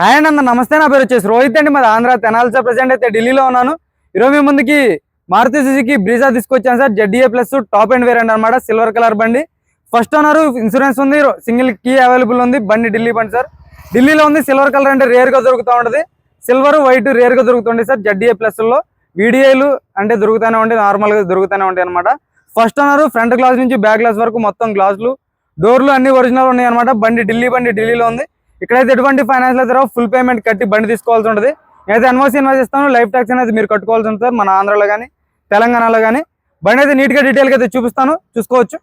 Hi అన్న నమస్తే. నా పేరు వచ్చేసి రోహిత్ అండి. మాది ఆంధ్ర తెనాలి సార్. ప్రెసెంట్ అయితే ఢిల్లీలో ఉన్నాను. ఈరోజు మీ ముందుకి మారుతి సుజుకి బ్రీజా తీసుకొచ్చాను sir. ZDA plus top and variant అనమాట. సిల్వర్ కలర్ బండి. ఫస్ట్ ఓనర్, ఇన్సూరెన్స్ ఉంది, సింగిల్ కీ అవైలబుల్ ఉంది. బండి ఢిల్లీ బండి సార్. ఢిల్లీలో ఉంది. సిల్వర్ కలర్ అంటే రేర్ గా దొరుకుతూ ఉంటుంది. సిల్వర్ వైట్ రేర్ గా దొరుకుతుంది సార్. ZDA ప్లస్ లో వీడియోలు అంటే దొరుకుతూనే ఉంటాయి, నార్మల్ గా దొరుకుతూనే ఉంటాయి అనమాట. ఫస్ట్ ఓనర్, ఫ్రంట్ గ్లాస్ నుంచి బ్యాక్ గ్లాస్ వరకు మొత్తం గ్లాసులు, డోర్లు అన్ని ఒరిజినల్ ఉన్నాయి అనమాట. బండి ఢిల్లీలో ఉంది. ఇక్కడైతే ఎటువంటి ఫైనాన్స్ అయితే ఫుల్ పేమెంట్ కట్టి బండి తీసుకోవాల్సి ఉంటుంది. నేనైతే ఎన్ఓసి ఇన్వాయిస్ ఇస్తాను. లైఫ్ ట్యాక్స్ అనేది మీరు కట్టుకోవాల్సి ఉంటుంది మన ఆంధ్రాలో కానీ తెలంగాణలో కానీ. బండి అయితే నీట్గా డీటెయిల్గా అయితే చూపిస్తాను, చూసుకోవచ్చు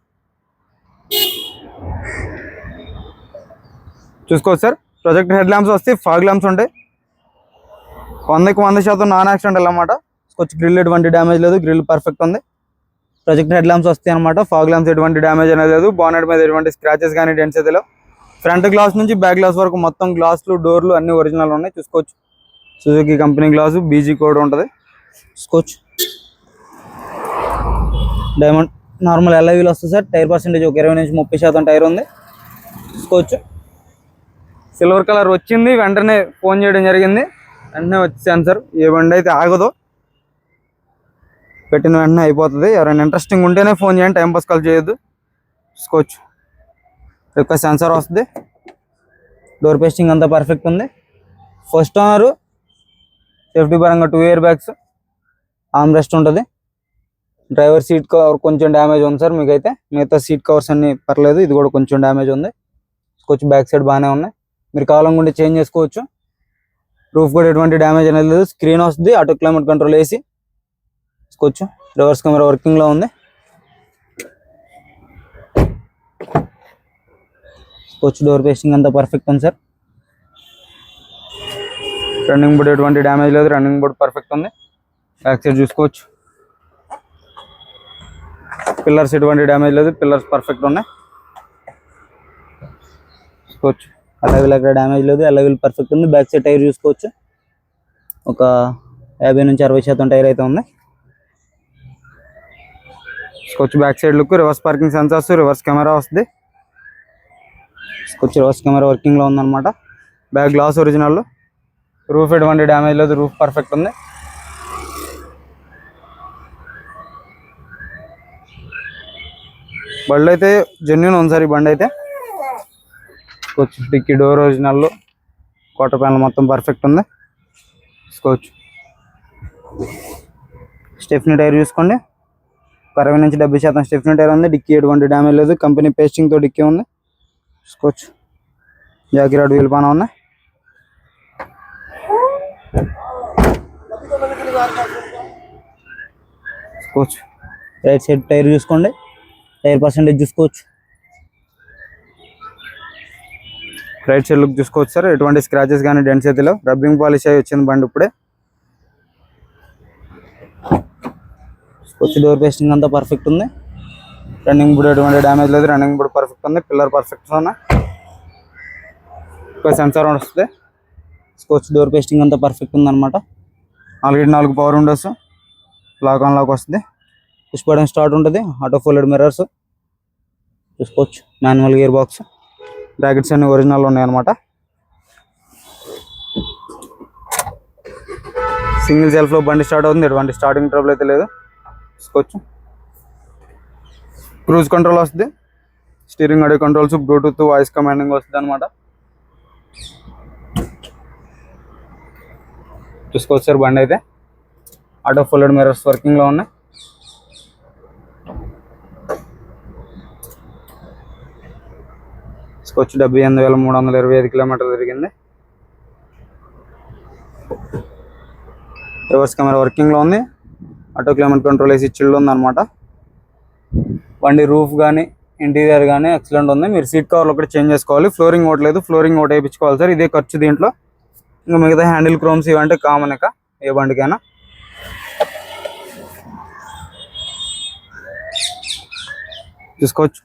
సార్. ప్రొజెక్ట్ హెడ్ ల్యాంప్స్ వస్తాయి, ఫాగ్ ల్యాంప్స్ ఉంటాయి. 100% నాన్ యాక్సిడెంటల్ అనమాట. కొంచెం గ్రిల్ ఎటువంటి డ్యామేజ్ లేదు, గ్రిల్ పర్ఫెక్ట్ ఉంది. ప్రొజెక్ట్ హెడ్ ల్యాంప్స్ వస్తాయి అనమాట. ఫాగ్ ల్యాంప్స్ ఎటువంటి డ్యామేజ్ అనేది లేదు. బానెట్ మీద ఎటువంటి స్క్రాచెస్ కానీ డెంట్స్ అయితే లేవు. ఫ్రంట్ గ్లాస్ నుంచి బ్యాక్ గ్లాస్ వరకు మొత్తం గ్లాసులు, డోర్లు అన్ని ఒరిజినల్ ఉన్నాయి, చూసుకోవచ్చు. Suzuki company glass, BG code ఉంటుంది, చూసుకోవచ్చు. డైమండ్ నార్మల్ LI వీల్ వస్తుంది సార్. టైర్ పర్సెంటేజ్ ఒక 20 నుంచి 30% టైర్ ఉంది, చూసుకోవచ్చు. సిల్వర్ కలర్ వచ్చింది, వెంటనే ఫోన్ చేయడం జరిగింది. వెంటనే వచ్చాను సార్. ఏ బండి అయితే ఆగదు, పెట్టిన వెంటనే అయిపోతుంది. ఎవరైనా ఇంట్రెస్టింగ్ ఉంటేనే ఫోన్ చేయండి, టైంపాస్ కాల్ చేయొద్దు, చూసుకోవచ్చు. యొక్క సెన్సార్ వస్తుంది, డోర్ పేస్టింగ్ అంతా పర్ఫెక్ట్ ఉంది. ఫస్ట్ ఓనర్, సేఫ్టీ పరంగా 2 ఇయర్ బ్యాగ్స్, ఆర్మ్ రెస్ట్ ఉంటుంది. డ్రైవర్ సీట్ కవర్ కొంచెం డ్యామేజ్ ఉంది సార్. మీకైతే మిగతా సీట్ కవర్స్ అన్ని పర్లేదు, ఇది కూడా కొంచెం డ్యామేజ్ ఉంది, కొంచెం బ్యాక్ సైడ్ బాగానే ఉన్నాయి. మీరు కావాలనుకుంటే చేంజ్ చేసుకోవచ్చు. రూఫ్ కూడా ఎటువంటి డ్యామేజ్ అనేది లేదు. స్క్రీన్ వస్తుంది, ఆటో క్లైమేట్ కంట్రోల్ AC, చూసుకోవచ్చు. రివర్స్ కెమెరా వర్కింగ్లో ఉంది, చూసుకోవచ్చు. డోర్ పేస్టింగ్ అంతా పర్ఫెక్ట్ ఉంది సార్. రన్నింగ్ బోర్డ్ ఎటువంటి డ్యామేజ్ లేదు, రన్నింగ్ బోర్డ్ పర్ఫెక్ట్ ఉంది. బ్యాక్ సైడ్ చూసుకోవచ్చు. పిల్లర్స్ ఎటువంటి డ్యామేజ్ లేదు, పిల్లర్స్ పర్ఫెక్ట్ ఉన్నాయి, చూసుకోవచ్చు. అలవిల్ ఎక్కడ డ్యామేజ్ లేదు, అలవిల్ పర్ఫెక్ట్ ఉంది. బ్యాక్ సైడ్ టైర్ చూసుకోవచ్చు. ఒక 50 నుంచి 60% టైర్ అయితే ఉంది, చూసుకోవచ్చు. Back side look, reverse parking sensors, reverse camera వస్తుంది, చూసుకోవచ్చు. రివర్స్ కెమెరా వర్కింగ్లో ఉందన్నమాట. Back glass original. రూఫ్ ఎటువంటి డ్యామేజ్ లేదు, రూఫ్ పర్ఫెక్ట్ ఉంది. బండి అయితే జెన్యూన్ ఉంది సార్. ఈ బండి అయితే చూసుకోవచ్చు. Dicky door original, quarter panel మొత్తం పర్ఫెక్ట్ ఉంది, చూసుకోవచ్చు. స్టెఫ్నీ టైర్ చూసుకోండి, 60 నుంచి 70% స్టెఫ్నీ టైర్ ఉంది. డిక్కీ ఎటువంటి డ్యామేజ్ లేదు, కంపెనీ పేస్టింగ్తో డిక్కీ ఉంది, చూసుకోవచ్చు. జాకిరాడ్ వీల్ పాన ఉన్నాయి, చూసుకోవచ్చు. రైట్ సైడ్ టైర్ చూసుకోండి, టైర్ పర్సెంటేజ్ చూసుకోవచ్చు. రైట్ సైడ్ లుక్ చూసుకోవచ్చు సార్. ఎటువంటి స్క్రాచెస్ కానీ డెంట్స్ అయితే లేవు. రబ్బింగ్ పాలిష్ అయ్యి వచ్చింది బండి ఇప్పుడే, చూసుకోవచ్చు. డోర్ పేస్టింగ్ అంతా పర్ఫెక్ట్ ఉంది. రన్నింగ్ బోర్డ్ ఎటువంటి డ్యామేజ్ లేదు, రన్నింగ్ బోర్డ్ పర్ఫెక్ట్ ఉంది. పిల్లర్ పర్ఫెక్ట్ ఉన్నాయి. ఒక సెన్సార్ వస్తుంది, చూసుకోవచ్చు. డోర్ పేస్టింగ్ అంతా పర్ఫెక్ట్ ఉందన్నమాట. 4 power windows, lock on lock వస్తుంది. పుష్ బటన్ స్టార్ట్ ఉంటుంది. ఆటో ఫోల్డెడ్ మిర్రర్స్, చూసుకోవచ్చు. మాన్యువల్ గేర్ బాక్స్, బ్రాకెట్స్ అన్ని ఒరిజినల్ ఉన్నాయి అనమాట. సింగిల్ సెల్ఫ్లో బండి స్టార్ట్ అవుతుంది, ఎటువంటి స్టార్టింగ్ ట్రబుల్ అయితే లేదు, చూసుకోవచ్చు. క్రూజ్ కంట్రోల్ వస్తుంది, steering audio controls, Bluetooth voice commanding వస్తుంది అనమాట, చూసుకోవచ్చు సార్. బండి అయితే ఆటో ఫోల్డెడ్ మిర్రర్స్ వర్కింగ్లో ఉన్నాయి, చూసుకోవచ్చు. 78,325 కిలోమీటర్లు తిరిగింది. రివర్స్ కెమెరా వర్కింగ్లో ఉంది. Auto climate control AC chilled ఉంది అనమాట. బండి రూఫ్ కానీ ఇంటీరియర్ కానీ ఎక్సలెంట్ ఉంది. మీరు సీట్ కవర్లు ఒకటి చేంజ్ చేసుకోవాలి. ఫ్లోరింగ్ ఓట్లేదు, ఫ్లోరింగ్ ఓట్ వేయించుకోవాలి సార్. ఇదే ఖర్చు దీంట్లో. ఇంకా మిగతా హ్యాండిల్ క్రోమ్స్ ఇవంటే కామన్ ఇక ఏ బండికైనా, చూసుకోవచ్చు.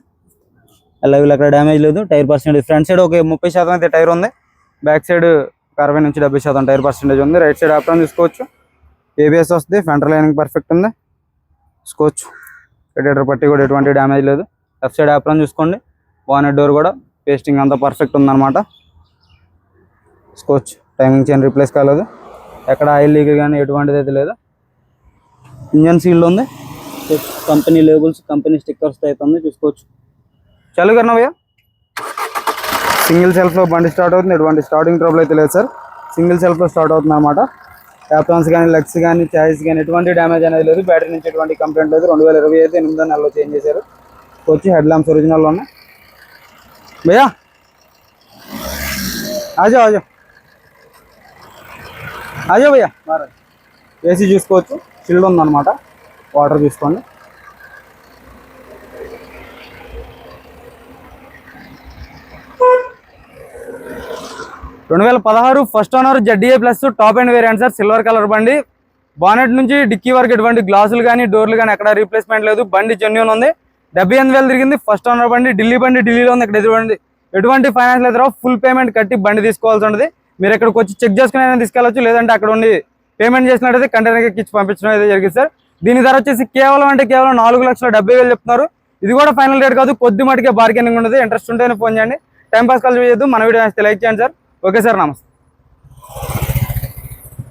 అలవిల్ అక్కడ డ్యామేజ్ లేదు. టైర్ పర్సెంటేజ్ ఫ్రంట్ సైడ్ ఒక 30% అయితే టైర్ ఉంది. బ్యాక్ సైడ్ 60 నుంచి 70% టైర్ పర్సెంటేజ్ ఉంది. రైట్ సైడ్ ఆప్షన్ చూసుకోవచ్చు. ABS వస్తుంది, ఫ్రంట్ లైనింగ్ పర్ఫెక్ట్ ఉంది, చూసుకోవచ్చు. రేడియేటర్ పట్టి కూడా ఎటువంటి డ్యామేజ్ లేదు. లెఫ్ట్ సైడ్ ఆప్షన్ చూసుకోండి. బానెట్ డోర్ కూడా పేస్టింగ్ అంతా పర్ఫెక్ట్ ఉందన్నమాట, చూసుకోవచ్చు. టైమింగ్ చైన్ రీప్లేస్ కాలేదు, ఎక్కడ ఆయిల్ లీక్ కానీ ఎటువంటిది అయితే లేదు. ఇంజన్ సీల్డ్ ఉంది, కంపెనీ లేబుల్స్ కంపెనీ స్టిక్కర్స్ అయితే ఉంది చూసుకోవచ్చు. చలు కన్నా భయ్యా. సింగిల్ సెల్ఫ్లో బండి స్టార్ట్ అవుతుంది, ఎటువంటి స్టార్టింగ్ ట్రబుల్ అయితే లేదు సార్. సింగిల్ సెల్ఫ్లో స్టార్ట్ అవుతుంది అనమాట. క్యాప్టాన్స్ కానీ లెగ్స్ కానీ చాయిస్ కానీ ఎటువంటి డ్యామేజ్ అనేది లేదు. బ్యాటరీ నుంచి ఎటువంటి కంప్లైంట్ లేదు. 2020 అయితే 8వ నెలలో చేంజ్ చేశారు. వచ్చి హెడ్ ల్యాంప్స్ ఒరిజినల్లో ఉన్నాయి భయ్యా. ఆజో ఆజో ఆజో భయ్యా. ఏసీ చూసుకోవచ్చు, చిల్డ్ ఉందన్నమాట. వాటర్ చూసుకోండి. రెండు 2016 first owner ZDA plus top and variant sir. Silver colour బండి. బానెట్ నుంచి డిక్కీ వరకు ఎటువంటి గ్లాసులు కానీ డోర్లు కానీ ఎక్కడ రీప్లేస్మెంట్ లేదు. బండి జెన్యూన్ ఉంది. 78,000 తిరిగింది. ఫస్ట్ ఓనర్ బండి. ఢిల్లీ బండి ఢిల్లీలో ఉంది. ఇక్కడ ఎటువంటి ఫైనాన్స్ లేదు. ఫుల్ పేమెంట్ కట్టి బండి తీసుకోవాల్సి ఉంటుంది. మీరు ఇక్కడికి వచ్చి చెక్ చేసుకుని అయినా తీసుకెళ్ళచ్చు, లేదంటే అక్కడ ఉండి పేమెంట్ చేసినట్టయితే కంటైనర్కి ఎక్కించి పంపించడం అయితే జరిగింది సార్. దీని ధర వచ్చేసి కేవలం 4,70,000 చెప్తున్నారు. ఇది కూడా ఫైనల్ రేట్ కాదు, కొద్ది మటుకే బార్గెనింగ్ ఉండదు. ఇంట్రెస్ట్ ఉంటేనే ఫోన్ చేయండి. టైం పాస్ కాల్ చేయొద్దు. మన వీడియో లైక్ చేయండి సార్. ఓకే సార్, నమస్తే.